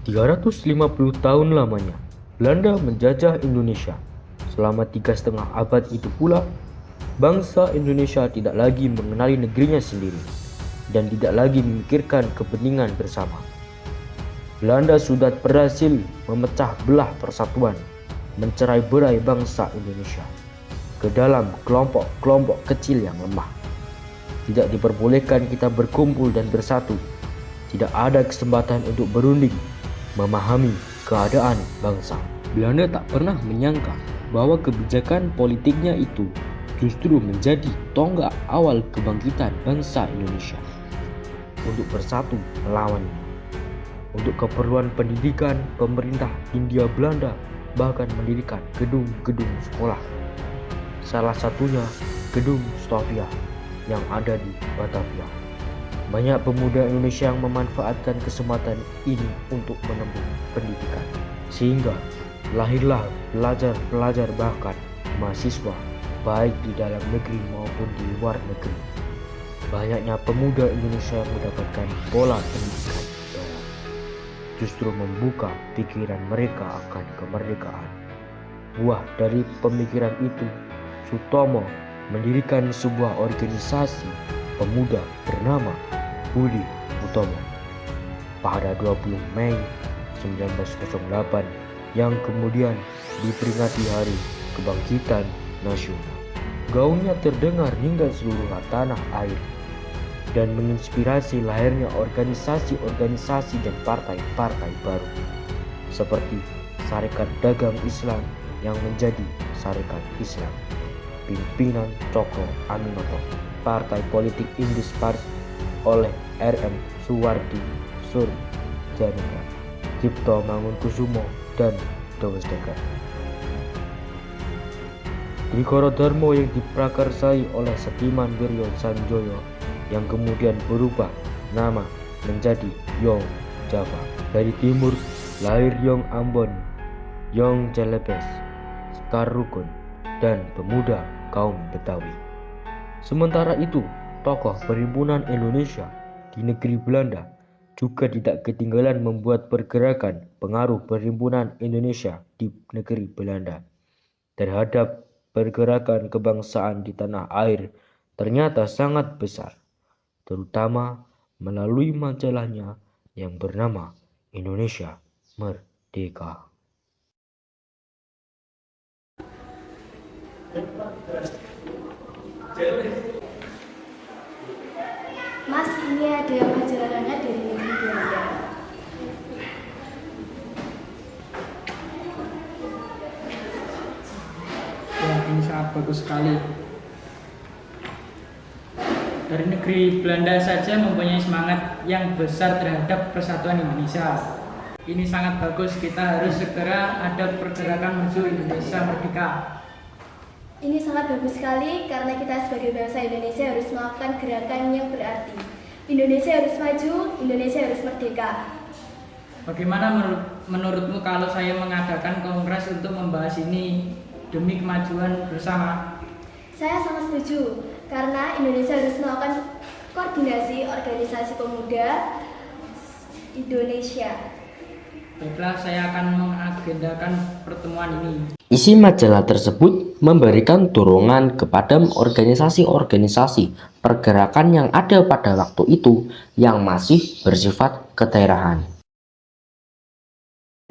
350 tahun lamanya, Belanda menjajah Indonesia. Selama 3,5 abad itu pula, bangsa Indonesia tidak lagi mengenali negerinya sendiri dan tidak lagi memikirkan kepentingan bersama. Belanda sudah berhasil memecah belah persatuan, mencerai-berai bangsa Indonesia ke dalam kelompok-kelompok kecil yang lemah. Tidak diperbolehkan kita berkumpul dan bersatu. Tidak ada kesempatan untuk berunding, memahami keadaan bangsa. Belanda tak pernah menyangka bahwa kebijakan politiknya itu justru menjadi tonggak awal kebangkitan bangsa Indonesia untuk bersatu melawannya. Untuk keperluan pendidikan, pemerintah Hindia Belanda bahkan mendirikan gedung-gedung sekolah. Salah satunya Gedung Stovia yang ada di Batavia. Banyak pemuda Indonesia yang memanfaatkan kesempatan ini untuk menempuh pendidikan, sehingga lahirlah pelajar-pelajar bahkan mahasiswa baik di dalam negeri maupun di luar negeri. Banyaknya pemuda Indonesia yang mendapatkan pola pendidikan barat justru membuka pikiran mereka akan kemerdekaan. Buah dari pemikiran itu, Sutomo mendirikan sebuah organisasi pemuda bernama Budi Utomo pada 20 Mei 1908 yang kemudian diperingati Hari Kebangkitan Nasional. Gaungnya terdengar hingga seluruh tanah air dan menginspirasi lahirnya organisasi-organisasi dan partai-partai baru seperti Sarekat Dagang Islam yang menjadi Sarekat Islam, pimpinan Cokro Aminoto, Partai Politik Indisparsi oleh R.M. Suwardi Surjanegara, Cipto Mangunkusumo, dan Dewasdeka. Trigoro-Darmo yang diprakarsai oleh Setiman Wiryo Sanjoyo yang kemudian berubah nama menjadi Yong Java. Dari timur lahir Yong Ambon, Yong Celebes, Sekar Rukun, dan pemuda kaum Betawi. Sementara itu, tokoh Perhimpunan Indonesia di negeri Belanda juga tidak ketinggalan membuat pergerakan pengaruh Perhimpunan Indonesia di negeri Belanda terhadap pergerakan kebangsaan di tanah air ternyata sangat besar, terutama melalui majalahnya yang bernama Indonesia Merdeka. Mas, ini ada perjalanannya dari negeri Belanda. Ya, ini sangat bagus sekali. Dari negeri Belanda saja mempunyai semangat yang besar terhadap persatuan Indonesia. Ini sangat bagus, kita harus segera ada pergerakan menuju Indonesia Merdeka. Ini sangat bagus sekali karena kita sebagai bangsa Indonesia harus melakukan gerakan yang berarti. Indonesia harus maju, Indonesia harus merdeka. Bagaimana menurutmu kalau saya mengadakan kongres untuk membahas ini demi kemajuan bersama? Saya sangat setuju karena Indonesia harus melakukan koordinasi organisasi pemuda Indonesia. Baiklah, saya akan mengagendakan pertemuan ini. Isi majalah tersebut memberikan dorongan kepada organisasi-organisasi pergerakan yang ada pada waktu itu yang masih bersifat kedaerahan.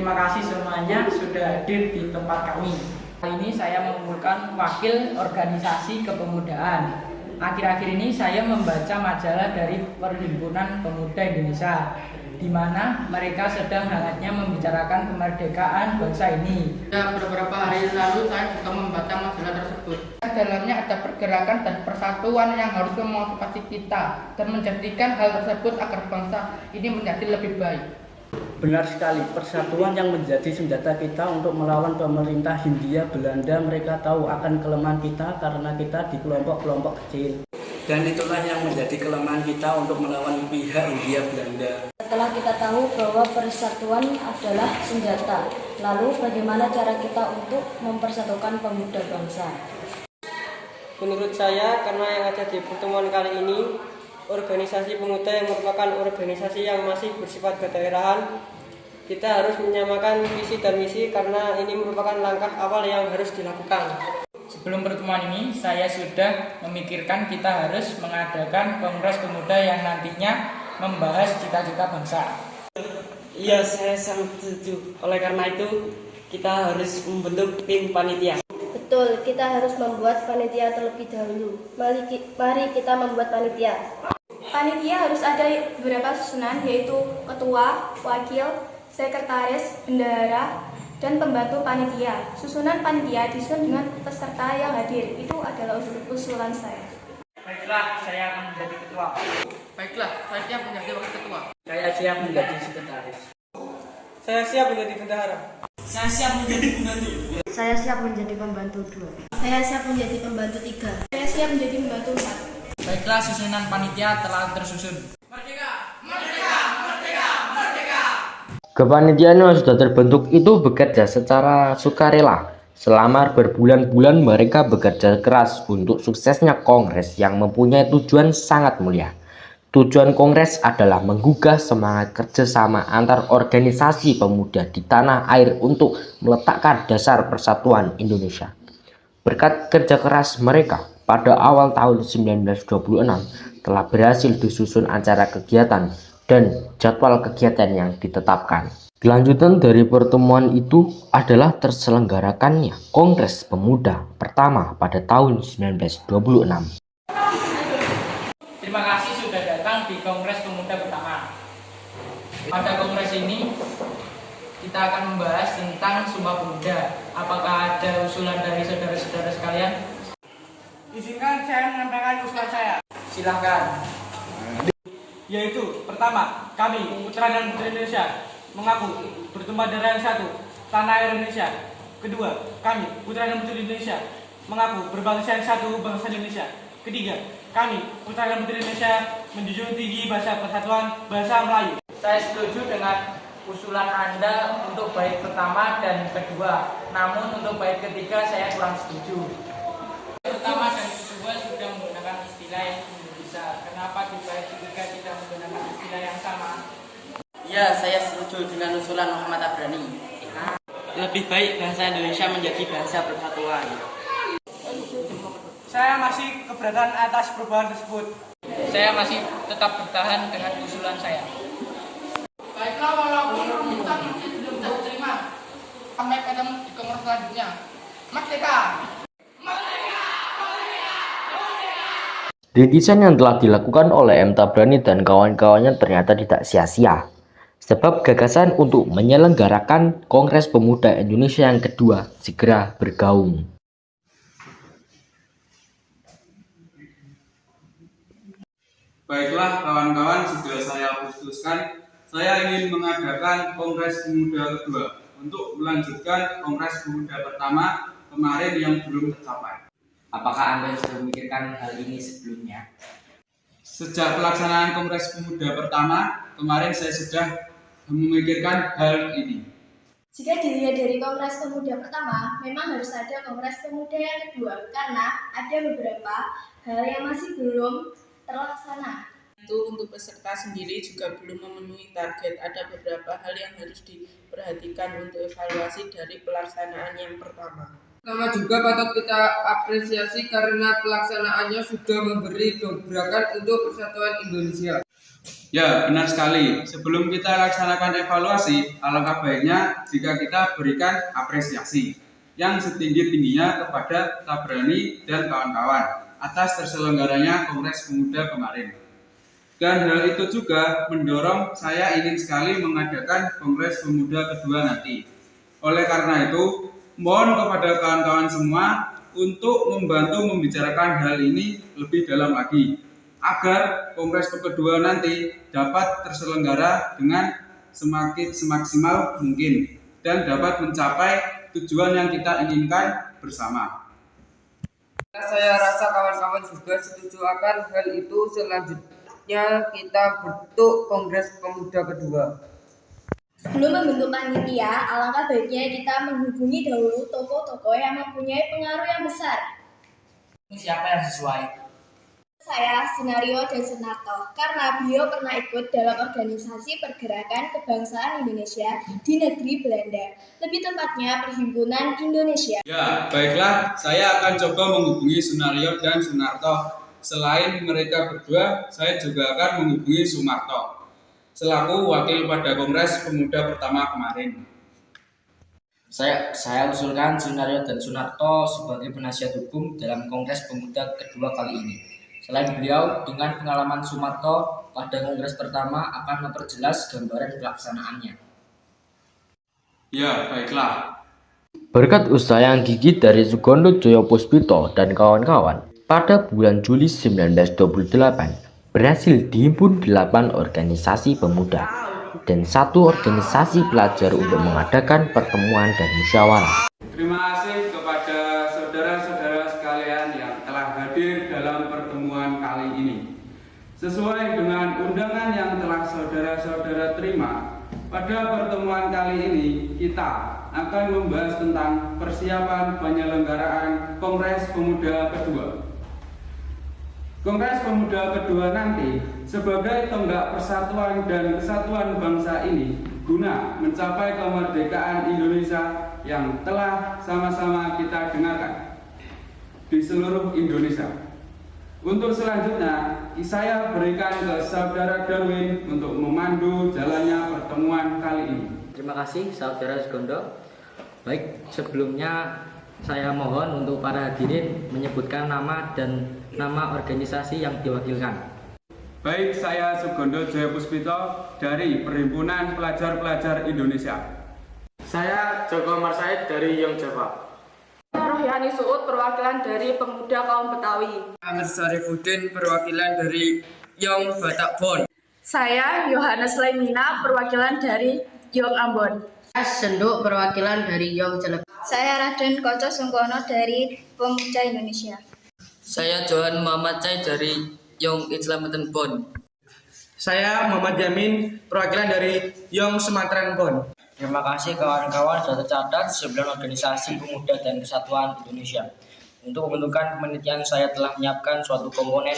Terima kasih semuanya sudah hadir di tempat kami. Kali ini saya mengumpulkan wakil organisasi kepemudaan. Akhir-akhir ini saya membaca majalah dari Perhimpunan Pemuda Indonesia, di mana mereka sedang hangatnya membicarakan kemerdekaan bangsa ini. Ya, beberapa hari lalu saya juga membaca majalah tersebut. Dalamnya ada pergerakan dan persatuan yang harus memotivasi kita dan menjadikan hal tersebut agar bangsa ini menjadi lebih baik. Benar sekali, persatuan yang menjadi senjata kita untuk melawan pemerintah Hindia Belanda. Mereka tahu akan kelemahan kita karena kita di kelompok-kelompok kecil. Dan itulah yang menjadi kelemahan kita untuk melawan pihak Hindia Belanda. Setelah kita tahu bahwa persatuan adalah senjata, lalu bagaimana cara kita untuk mempersatukan pemuda bangsa? Menurut saya, karena yang ada di pertemuan kali ini, organisasi pemuda yang merupakan organisasi yang masih bersifat kedaerahan Kita harus menyamakan visi dan misi karena ini merupakan langkah awal yang harus dilakukan. Sebelum pertemuan ini, saya sudah memikirkan kita harus mengadakan Kongres Pemuda yang nantinya membahas cita-cita bangsa. Iya, saya sangat setuju. Oleh karena itu, kita harus membentuk tim panitia. Betul, kita harus membuat panitia terlebih dahulu. Mari kita membuat panitia. Panitia harus ada beberapa susunan, yaitu ketua, wakil, sekretaris, bendahara, dan pembantu panitia. Susunan panitia disusun dengan peserta yang hadir. Itu adalah usulan saya. Baiklah, saya akan menjadi ketua. Baiklah, saya siap menjadi wakil ketua. Saya siap menjadi sekretaris. Saya siap menjadi bendahara. Saya siap menjadi pembantu. Saya siap menjadi pembantu 2. Saya siap menjadi pembantu 3. Saya siap menjadi pembantu 4. Baiklah, susunan panitia telah tersusun. Kepanitiaan yang sudah terbentuk itu bekerja secara sukarela. Selama berbulan-bulan mereka bekerja keras untuk suksesnya kongres yang mempunyai tujuan sangat mulia. Tujuan kongres adalah menggugah semangat kerjasama antar organisasi pemuda di tanah air untuk meletakkan dasar persatuan Indonesia. Berkat kerja keras mereka, pada awal tahun 1926 telah berhasil disusun acara kegiatan dan jadwal kegiatan yang ditetapkan. Kelanjutan dari pertemuan itu adalah terselenggarakannya Kongres Pemuda pertama pada tahun 1926. Terima kasih sudah datang di Kongres Pemuda pertama. Pada kongres ini, kita akan membahas tentang Sumpah Pemuda. Apakah ada usulan dari saudara-saudara sekalian? Izinkan saya menyampaikan usulan saya. Silahkan. Yaitu, pertama, kami, putra dan putri Indonesia, mengaku bertumpah darah yang satu, tanah air Indonesia. Kedua, kami, putra dan putri Indonesia, mengaku berbangsa yang satu, bangsa Indonesia. Ketiga, kami, putra dan putri Indonesia, menjunjung tinggi bahasa persatuan, bahasa Melayu. Saya setuju dengan usulan Anda untuk bait pertama dan kedua. Namun untuk bait ketiga saya kurang setuju. Pertama dan kedua sudah menggunakan istilah yang bisa. Kenapa di bait ketiga tidak menggunakan istilah yang sama? Ya, saya setuju dengan usulan Muhammad Abrani. Lebih baik bahasa Indonesia menjadi bahasa persatuan. Saya masih keberatan atas perubahan tersebut. Saya masih tetap bertahan dengan usulan saya. Baiklah, walaupun rumusan masih belum bisa diterima. Sampai ketemu di kongres selanjutnya. Merdeka! Rintisan yang telah dilakukan oleh M. Tabrani dan kawan-kawannya ternyata tidak sia-sia. Sebab gagasan untuk menyelenggarakan Kongres Pemuda Indonesia yang kedua segera bergaung. Baiklah kawan-kawan, sudah saya putuskan, saya ingin mengadakan Kongres Pemuda kedua untuk melanjutkan Kongres Pemuda pertama kemarin yang belum tercapai. Apakah Anda sudah memikirkan hal ini sebelumnya? Sejak pelaksanaan Kongres Pemuda pertama kemarin saya sudah memikirkan hal ini. Jika dilihat dari Kongres Pemuda pertama, memang harus ada Kongres Pemuda yang kedua karena ada beberapa hal yang masih belum terlaksana. Itu untuk peserta sendiri juga belum memenuhi target. Ada beberapa hal yang harus diperhatikan untuk evaluasi dari pelaksanaan yang pertama. Pertama juga patut kita apresiasi karena pelaksanaannya sudah memberi dobrakan untuk persatuan Indonesia. Ya, benar sekali. Sebelum kita laksanakan evaluasi, alangkah baiknya jika kita berikan apresiasi yang setinggi-tingginya kepada Tabrani dan kawan-kawan atas terselenggaranya Kongres Pemuda kemarin. Dan hal itu juga mendorong saya ingin sekali mengadakan Kongres Pemuda kedua nanti. Oleh karena itu, mohon kepada kawan-kawan semua untuk membantu membicarakan hal ini lebih dalam lagi, agar Kongres kedua nanti dapat terselenggara dengan semakin semaksimal mungkin dan dapat mencapai tujuan yang kita inginkan bersama. Saya rasa kawan-kawan juga setuju akan hal itu. Selanjutnya kita bentuk Kongres Pemuda kedua. Sebelum membentuk panitia, alangkah baiknya kita menghubungi dahulu tokoh-tokoh yang mempunyai pengaruh yang besar. Siapa yang sesuai? Saya Sunario dan Sunarto karena beliau pernah ikut dalam organisasi pergerakan kebangsaan Indonesia di negeri Belanda, lebih tepatnya Perhimpunan Indonesia. Ya, baiklah, saya akan coba menghubungi Sunario dan Sunarto. Selain mereka berdua, saya juga akan menghubungi Sumarto selaku wakil pada Kongres Pemuda pertama kemarin. Saya usulkan Sunario dan Sunarto sebagai penasihat hukum dalam Kongres Pemuda kedua kali ini. Selain beliau, dengan pengalaman Sumarto pada Kongres pertama akan memperjelas gambaran pelaksanaannya. Ya, baiklah. Berkat usaha yang gigih dari Sugondo Joyo Puspito dan kawan-kawan, pada bulan Juli 1928 berhasil dihimpun 8 organisasi pemuda dan 1 organisasi pelajar untuk mengadakan pertemuan dan musyawarah. Terima kasih kepada saudara-saudara sekalian yang telah hadir dalam pertemuan kali ini. Sesuai dengan undangan yang telah saudara-saudara terima, pada pertemuan kali ini kita akan membahas tentang persiapan penyelenggaraan Kongres Pemuda kedua. Kongres Pemuda kedua nanti sebagai tonggak persatuan dan kesatuan bangsa ini guna mencapai kemerdekaan Indonesia yang telah sama-sama kita dengarkan di seluruh Indonesia. Untuk selanjutnya, saya berikan ke Saudara Darwin untuk memandu jalannya pertemuan kali ini. Terima kasih Saudara Sugondo. Baik, sebelumnya saya mohon untuk para hadirin menyebutkan nama dan nama organisasi yang diwakilkan. Baik, saya Sugondo Joyo Puspito dari Perhimpunan Pelajar-Pelajar Indonesia. Saya Joko Marsaid dari Yong Java. Rohyani Suud perwakilan dari Pemuda Kaum Betawi. Amir Sarifuddin perwakilan dari Yong Batak Bon. Saya Yohanes Lemina perwakilan dari Yong Ambon. Saya Senduk perwakilan dari Yong Celeb. Saya Raden Koco Sungkono dari Pemuda Indonesia. Saya Johan Muhammad Cai dari Yong Islamatan Bon. Saya Muhammad Yamin perwakilan dari Yong Sumatera Bon. Terima kasih kawan-kawan sudah tercatat 9 organisasi pemuda dan kesatuan Indonesia. Untuk pembentukan kepanitiaan saya telah menyiapkan suatu komponen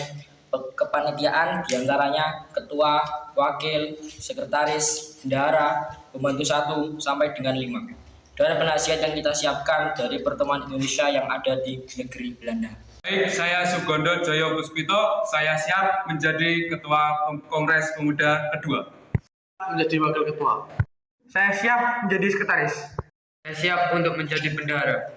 kepanitiaan, diantaranya ketua, wakil, sekretaris, bendahara, pembantu 1 sampai dengan 5. Dan penasihat yang kita siapkan dari pertemuan Indonesia yang ada di negeri Belanda. Baik, saya Sugondo Joyo Puspito, saya siap menjadi ketua Kongres Pemuda kedua. Menjadi wakil ketua. Saya siap menjadi sekretaris. Saya siap untuk menjadi bendahara.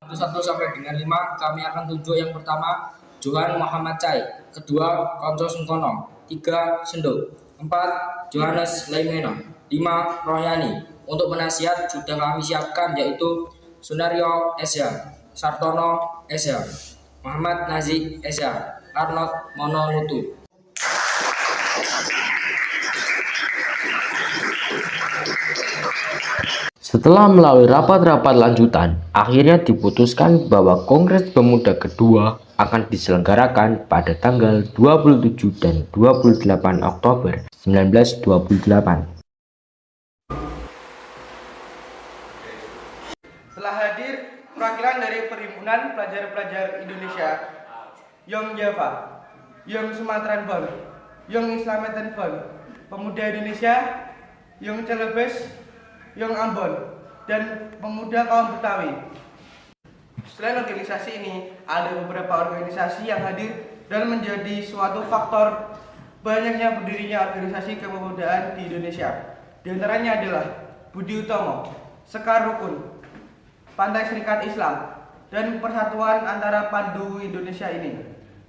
1 sampai dengan 5 kami akan tunjuk yang pertama Johan Muhammad Cai, kedua Konco Sungkono, 3 Senduk, 4 Johannes Lemina, 5 Rohyani. Untuk penasihat sudah kami siapkan yaitu Sunario Esya, Sartono Esya, Muhammad Nazik Esya, Arnold Monolutu. Setelah melalui rapat-rapat lanjutan, akhirnya diputuskan bahwa Kongres Pemuda kedua akan diselenggarakan pada tanggal 27 dan 28 Oktober 1928. Setelah hadir perwakilan dari Perhimpunan Pelajar-Pelajar Indonesia, Yong Java, Yong Sumatera Bon, Yong Islamatan Bon, Pemuda Indonesia, Yong Celebes, Yong Ambon, dan Pemuda Kaum Betawi. Selain organisasi ini, ada beberapa organisasi yang hadir dan menjadi suatu faktor banyaknya berdirinya organisasi kepemudaan di Indonesia. Di antaranya adalah Budi Utomo, Sekar Rukun, Pantai Serikat Islam, dan Persatuan Antara Pandu Indonesia ini.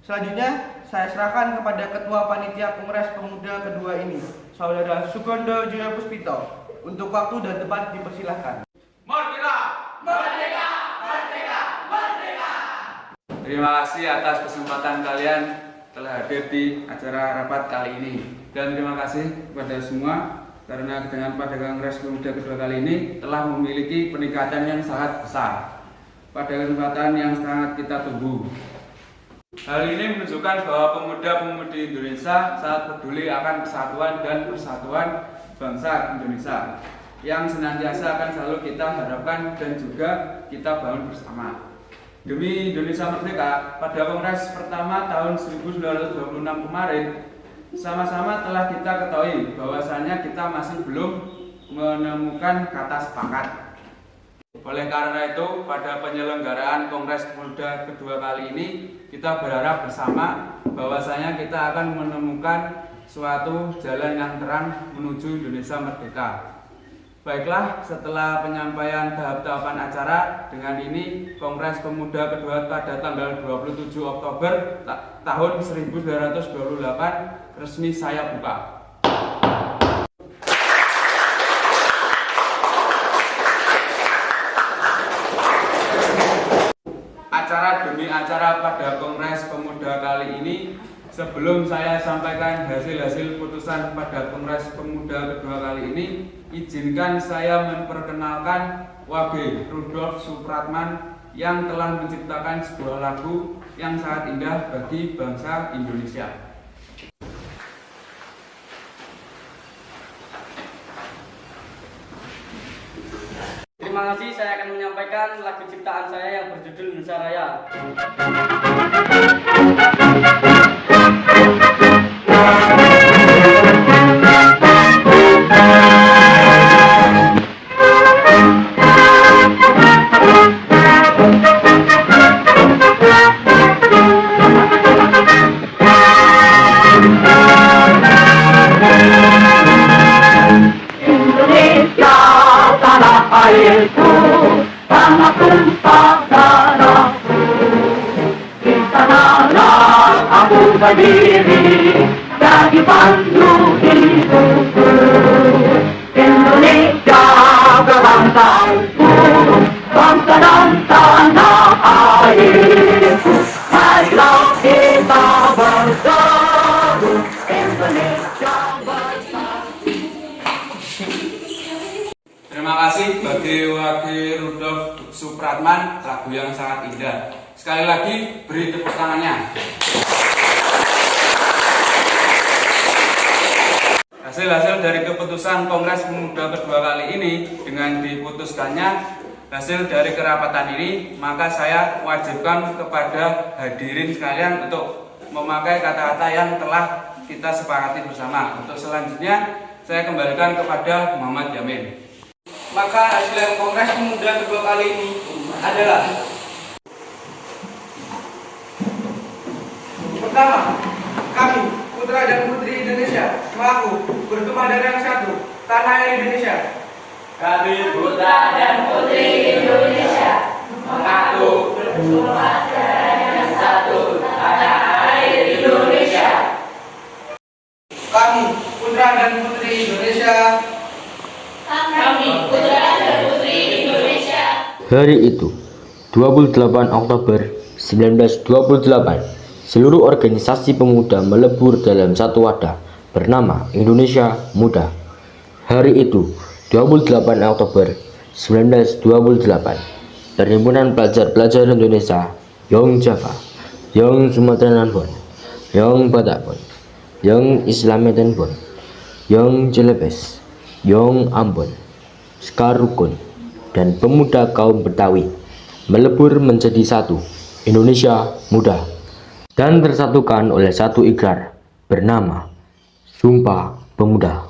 Selanjutnya, saya serahkan kepada Ketua Panitia Kongres Pemuda kedua ini, Saudara Sugondo Joyo Puspito. Untuk waktu dan tempat dipersilahkan. Merdeka! Merdeka! Merdeka! Merdeka! Terima kasih atas kesempatan kalian telah hadir di acara rapat kali ini. Dan terima kasih kepada semua karena dengan pada Kongres Pemuda kedua kali ini telah memiliki peningkatan yang sangat besar pada kesempatan yang sangat kita tunggu. Hal ini menunjukkan bahwa pemuda-pemudi Indonesia sangat peduli akan kesatuan dan persatuan bangsa Indonesia yang senantiasa akan selalu kita harapkan dan juga kita bangun bersama. Demi Indonesia Merdeka, pada Kongres pertama tahun 1926 kemarin, sama-sama telah kita ketahui bahwasannya kita masih belum menemukan kata sepakat. Oleh karena itu, pada penyelenggaraan Kongres Muda kedua kali ini, kita berharap bersama bahwasanya kita akan menemukan suatu jalan yang terang menuju Indonesia Merdeka. Baiklah, setelah penyampaian tahap-tahapan acara, dengan ini Kongres Pemuda kedua pada tanggal 27 Oktober tahun 1928 resmi saya buka. Acara demi acara pada Kongres Pemuda kali ini, sebelum saya sampaikan hasil-hasil putusan pada Kongres Pemuda kedua kali ini, izinkan saya memperkenalkan W.B. Rudolf Supratman yang telah menciptakan sebuah lagu yang sangat indah bagi bangsa Indonesia. Terima kasih, saya akan menyampaikan lagu ciptaan saya yang berjudul Indonesia Raya. Indonesia tanah airku, tanah tumpah darahku. Di sanalah aku berdiri, jadi pandu hidupku. Indonesia kebangsaanku, bangsa dan tanah airku. Marilah kita bersatu, Indonesia bersatu. Terima kasih bagi W.B. Rudolf Supratman, lagu yang sangat indah. Sekali lagi beri tepuk tangannya. Hasil-hasil dari keputusan Kongres Pemuda kedua kali ini dengan diputuskannya hasil dari kerapatan ini, maka saya wajibkan kepada hadirin sekalian untuk memakai kata-kata yang telah kita sepakati bersama. Untuk selanjutnya saya kembalikan kepada Muhammad Yamin. Maka hasil Kongres Pemuda kedua kali ini adalah: pertama, kami putra dan putri Indonesia mengaku bergema dari yang satu, tanah air Indonesia. Kami putra dan putri Indonesia mengaku bergema dari yang satu, tanah air Indonesia. Kami putra dan putri Indonesia. Kami putra dan putri Indonesia. Hari itu, 28 Oktober 1928, seluruh organisasi pemuda melebur dalam satu wadah bernama Indonesia Muda. Hari itu, 28 Oktober 1928, Perhimpunan Pelajar-Pelajar Indonesia, Yong Java, Yong Sumatera Bon, Yong Batak Bon, Yong Islamedan Bon, Yong Celebes, Yong Ambon, Skarukun, dan pemuda kaum Betawi melebur menjadi satu, Indonesia Muda, dan tersatukan oleh satu ikrar bernama Sumpah Pemuda.